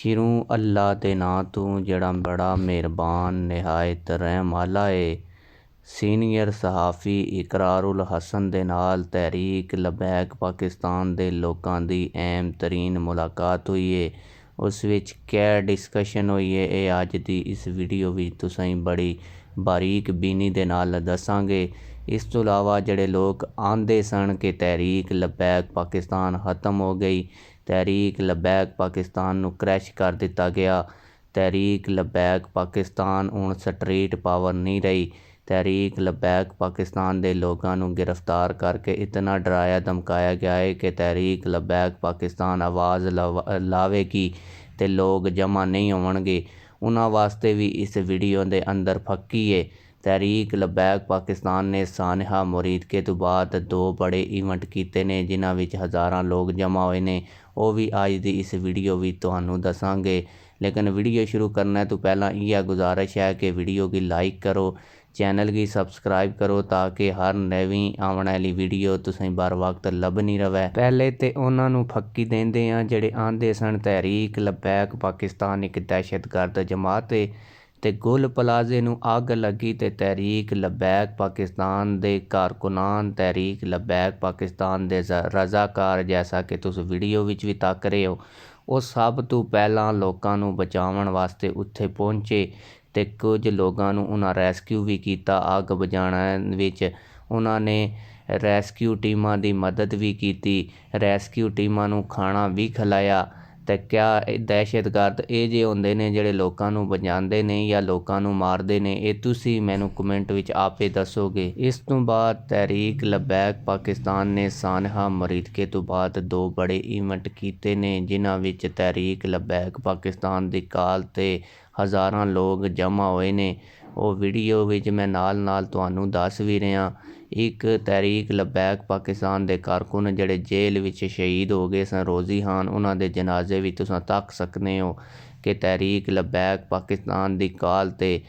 ਸ਼ੁਰੂ ਅੱਲਾ ਦੇ ਨਾਂ ਤੋਂ ਜਿਹੜਾ ਬੜਾ ਮਿਹਰਬਾਨ ਨਿਹਾਇਤ ਰਹਿਮ ਵਾਲਾ ਏ। ਸੀਨੀਅਰ ਸਹਾਫ਼ੀ ਇਕਰਾਰੁਲ ਹਸਨ ਦੇ ਨਾਲ ਤਹਿਰੀਕ ਲਬੈਕ ਪਾਕਿਸਤਾਨ ਦੇ ਲੋਕਾਂ ਦੀ ਅਹਿਮ ਤਰੀਨ ਮੁਲਾਕਾਤ ਹੋਈ ਏ। ਉਸ ਵਿੱਚ ਕਿਆ ਡਿਸਕਸ਼ਨ ਹੋਈ ਏ ਇਹ ਅੱਜ ਦੀ ਇਸ ਵੀਡੀਓ ਵਿੱਚ ਤੁਸੀਂ ਬੜੀ ਬਾਰੀਕ ਬੀਨੀ ਦੇ ਨਾਲ ਦੱਸਾਂਗੇ। ਇਸ ਤੋਂ ਇਲਾਵਾ ਜਿਹੜੇ ਲੋਕ ਆਂਦੇ ਸਨ ਕਿ ਤਹਿਰੀਕ ਲਬੈਕ ਪਾਕਿਸਤਾਨ ਖਤਮ ਹੋ ਗਈ, ਤਹਿਰੀਕ ਲਬੈਕ ਪਾਕਿਸਤਾਨ ਨੂੰ ਕਰੈਸ਼ ਕਰ ਦਿੱਤਾ ਗਿਆ, ਤਹਿਰੀਕ ਲਬੈਕ ਪਾਕਿਸਤਾਨ ਹੁਣ ਸਟਰੀਟ ਪਾਵਰ ਨਹੀਂ ਰਹੀ, ਤਹਿਰੀਕ ਲਬੈਕ ਪਾਕਿਸਤਾਨ ਦੇ ਲੋਕਾਂ ਨੂੰ ਗ੍ਰਿਫਤਾਰ ਕਰਕੇ ਇਤਨਾ ਡਰਾਇਆ ਧਮਕਾਇਆ ਗਿਆ ਹੈ ਕਿ ਤਹਿਰੀਕ ਲਬੈਕ ਪਾਕਿਸਤਾਨ ਆਵਾਜ਼ ਲਾਵੇਗੀ ਅਤੇ ਲੋਕ ਜਮ੍ਹਾਂ ਨਹੀਂ ਹੋਣਗੇ। ਉਹਨਾਂ ਵਾਸਤੇ ਵੀ ਇਸ ਵੀਡੀਓ ਦੇ ਅੰਦਰ ਫੱਕੀ ਏ। ਤਹਿਰੀਕ ਲਬੈਕ ਪਾਕਿਸਤਾਨ ਨੇ ਸਾਨਹਾ ਮੁਰੀਦਕੇ ਤੋਂ ਬਾਅਦ 2 ਬੜੇ ਇਵੈਂਟ ਕੀਤੇ ਨੇ ਜਿਨ੍ਹਾਂ ਵਿੱਚ ਹਜ਼ਾਰਾਂ ਲੋਕ ਜਮ੍ਹਾਂ ਹੋਏ ਨੇ। ਉਹ ਵੀ ਅੱਜ ਦੀ ਇਸ ਵੀਡੀਓ ਵਿੱਚ ਤੁਹਾਨੂੰ ਦੱਸਾਂਗੇ। ਲੇਕਿਨ ਵੀਡੀਓ ਸ਼ੁਰੂ ਕਰने ਤੋਂ ਪਹਿਲਾਂ ਇਹ ਗੁਜ਼ਾਰਿਸ਼ ਹੈ ਕਿ ਵੀਡੀਓ की लाइक करो, चैनल की सब्सक्राइब करो ताकि हर नवीं आने वाली वीडियो तुसें बर वक्त ਲੱਭਣੀ रवे। पहले तो उन्होंने फक्की देंदे आ ਜਿਹੜੇ ਆਂਦੇ ਸਨ ਤਹਿਰੀਕ ਲਬੈਕ ਪਾਕਿਸਤਾਨ ਇੱਕ ਦਹਿਸ਼ਤਗਰਦ ਜਮਾਤ ਏ ਤੇ ਗੁਲ ਪਲਾਜ਼ੇ ਨੂੰ ਅੱਗ ਲੱਗੀ ਤੇ ਤਹਿਰੀਕ ਲਬੈਕ ਪਾਕਿਸਤਾਨ ਦੇ ਕਾਰਕੁਨਾਨ ਤਹਿਰੀਕ ਲਬੈਕ ਪਾਕਿਸਤਾਨ ਦੇ ਰਜ਼ਾਕਾਰ ਜੈਸਾ ਕਿ ਤੁਸੀਂ ਵੀਡੀਓ ਵਿੱਚ ਵੀ ਤੱਕ ਰਹੇ ਹੋ, ਉਹ ਸਭ ਤੋਂ ਪਹਿਲਾਂ ਲੋਕਾਂ ਨੂੰ ਬਚਾਉਣ ਵਾਸਤੇ ਉੱਥੇ ਪਹੁੰਚੇ ਤੇ ਕੁਝ ਲੋਕਾਂ ਨੂੰ ਉਹਨਾਂ ਰੈਸਕਿਊ ਵੀ ਕੀਤਾ। ਅੱਗ ਬੁਝਾਉਣ ਵਿੱਚ ਉਹਨਾਂ ਨੇ ਰੈਸਕਿਊ ਟੀਮਾਂ ਦੀ ਮਦਦ ਵੀ ਕੀਤੀ, ਰੈਸਕਿਊ ਟੀਮਾਂ ਨੂੰ ਖਾਣਾ ਵੀ ਖਿਲਾਇਆ। ਤੇ ਕਿਆ ਦਹਿਸ਼ਤਗਰਦ ਇਹ ਜਿਹੇ ਹੁੰਦੇ ਨੇ ਜਿਹੜੇ ਲੋਕਾਂ ਨੂੰ ਬਚਾਉਂਦੇ ਨੇ ਜਾਂ ਲੋਕਾਂ ਨੂੰ ਮਾਰਦੇ ਨੇ, ਇਹ ਤੁਸੀਂ ਮੈਨੂੰ ਕਮੈਂਟ ਵਿੱਚ ਆਪੇ ਦੱਸੋਗੇ। ਇਸ ਤੋਂ ਬਾਅਦ ਤਹਿਰੀਕ ਲਬੈਕ ਪਾਕਿਸਤਾਨ ਨੇ ਸਾਨਹਾ ਮੁਰੀਦਕੇ ਤੋਂ ਬਾਅਦ 2 ਬੜੇ ਇਵੈਂਟ ਕੀਤੇ ਨੇ ਜਿਨ੍ਹਾਂ ਵਿੱਚ ਤਹਿਰੀਕ ਲਬੈਕ ਪਾਕਿਸਤਾਨ ਦੀ ਕਾਲ ਤੇ ਹਜ਼ਾਰਾਂ ਲੋਕ ਜਮ੍ਹਾਂ ਹੋਏ ਨੇ। ਉਹ ਵੀਡੀਓ ਵਿੱਚ ਮੈਂ ਨਾਲ ਤੁਹਾਨੂੰ ਦੱਸ ਵੀ ਰਿਹਾ। ਇੱਕ ਤਹਿਰੀਕ ਲਬੈਕ ਪਾਕਿਸਤਾਨ ਦੇ ਕਾਰਕੁਨ ਜਿਹੜੇ ਜੇਲ੍ਹ ਵਿੱਚ ਸ਼ਹੀਦ ਹੋ ਗਏ ਸਨ, ਰੋਜ਼ੀ ਖਾਨ, ਉਹਨਾਂ ਦੇ ਜਨਾਜ਼ੇ ਵੀ ਤੁਸੀਂ ਤੱਕ ਸਕਦੇ ਹੋ ਕਿ ਤਹਿਰੀਕ ਲਬੈਕ ਪਾਕਿਸਤਾਨ ਦੀ ਕਾਲ ਤੇ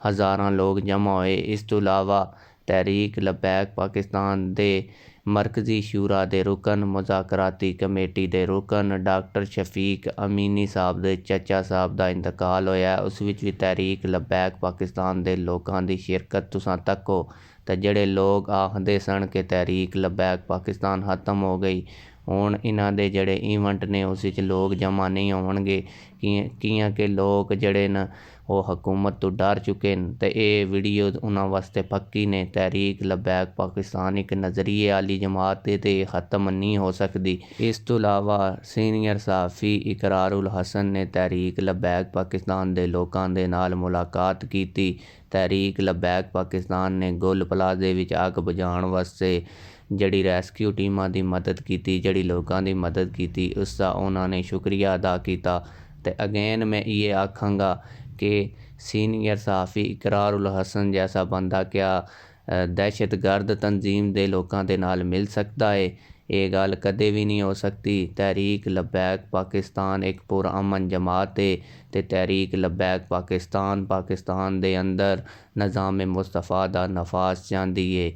ਹਜ਼ਾਰਾਂ ਲੋਕ ਜਮ੍ਹਾਂ ਹੋਏ। ਇਸ ਤੋਂ ਇਲਾਵਾ ਤਹਿਰੀਕ ਲਬੈਕ ਪਾਕਿਸਤਾਨ ਦੇ ਮਰਕਜ਼ੀ ਸ਼ੂਰਾ ਦੇ ਰੁਕਨ, ਮੁਜ਼ਾਕਰਾਤੀ ਕਮੇਟੀ ਦੇ ਰੁਕਨ ਡਾਕਟਰ ਸ਼ਫੀਕ ਅਮੀਨੀ ਸਾਹਿਬ ਦੇ ਚਾਚਾ ਸਾਹਿਬ ਦਾ ਇੰਤਕਾਲ ਹੋਇਆ। ਉਸ ਵਿੱਚ ਵੀ ਤਹਿਰੀਕ ਲਬੈਕ ਪਾਕਿਸਤਾਨ ਦੇ ਲੋਕਾਂ ਦੀ ਸ਼ਿਰਕਤ ਤੁਸੀਂ ਤੱਕੋ। ਤੇ ਜਿਹੜੇ ਲੋਕ ਆਖਦੇ ਸਨ ਕਿ ਤਹਿਰੀਕ ਲਬੈਕ ਪਾਕਿਸਤਾਨ ਖਤਮ ਹੋ ਗਈ, ਹੁਣ ਇਹਨਾਂ ਦੇ ਜਿਹੜੇ ਇਵੈਂਟ ਨੇ ਉਸ ਵਿੱਚ ਲੋਕ ਜਮ੍ਹਾਂ ਨਹੀਂ ਹੋਣਗੇ ਕਿ ਲੋਕ ਜਿਹੜੇ ਨੇ ਉਹ ਹਕੂਮਤ ਤੋਂ ਡਰ ਚੁੱਕੇ ਨੇ ਤੇ ਇਹ ਵੀਡੀਓ ਉਹਨਾਂ ਵਾਸਤੇ ਪੱਕੀ ਨੇ। ਤਹਿਰੀਕ ਲਬੈਕ ਪਾਕਿਸਤਾਨ ਇੱਕ ਨਜ਼ਰੀਏ ਵਾਲੀ ਜਮਾਤ ਹੈ ਤੇ ਖਤਮ ਨਹੀਂ ਹੋ ਸਕਦੀ। ਇਸ ਤੋਂ ਇਲਾਵਾ ਸੀਨੀਅਰ ਸਹਾਫ਼ੀ ਇਕਰਾਰੁਲ ਹਸਨ ਨੇ ਤਹਿਰੀਕ ਲਬੈਕ ਪਾਕਿਸਤਾਨ ਦੇ ਲੋਕਾਂ ਦੇ ਨਾਲ ਮੁਲਾਕਾਤ ਕੀਤੀ। ਤਹਿਰੀਕ ਲਬੈਕ ਪਾਕਿਸਤਾਨ ਨੇ ਗੁਲ ਪਲਾਜ਼ੇ ਵਿੱਚ ਅੱਗ ਬੁਝਾਉਣ ਵਾਸਤੇ ਜਿਹੜੀ ਰੈਸਕਿਊ ਟੀਮਾਂ ਦੀ ਮਦਦ ਕੀਤੀ, ਜਿਹੜੀ ਲੋਕਾਂ ਦੀ ਮਦਦ ਕੀਤੀ, ਉਸ ਦਾ ਉਹਨਾਂ ਨੇ ਸ਼ੁਕਰੀਆ ਅਦਾ ਕੀਤਾ। ਤੇ ਅਗੇਨ ਮੈਂ ਇਹ ਆਖਾਂਗਾ ਕਿ ਸੀਨੀਅਰ ਸਹਾਫ਼ੀ ਇਕਰਾਰੁਲ ਹਸਨ ਜੈਸਾ ਬੰਦਾ ਕਿਆ ਦਹਿਸ਼ਤਗਰਦ ਤਨਜ਼ੀਮ ਦੇ ਲੋਕਾਂ ਦੇ ਨਾਲ ਮਿਲ ਸਕਦਾ ਹੈ? ਇਹ ਗੱਲ ਕਦੇ ਵੀ ਨਹੀਂ ਹੋ ਸਕਦੀ। ਤਹਿਰੀਕ ਲਬੈਕ ਪਾਕਿਸਤਾਨ ਇੱਕ ਪੁਰਅਮਨ ਜਮਾਤ ਹੈ ਤੇ ਤਹਿਰੀਕ ਲਬੈਕ ਪਾਕਿਸਤਾਨ ਦੇ ਅੰਦਰ ਨਿਜ਼ਾਮ ਮੁਸਤਫਾ ਦਾ ਨਫਾਜ਼ ਚਾਹੁੰਦੀ ਹੈ।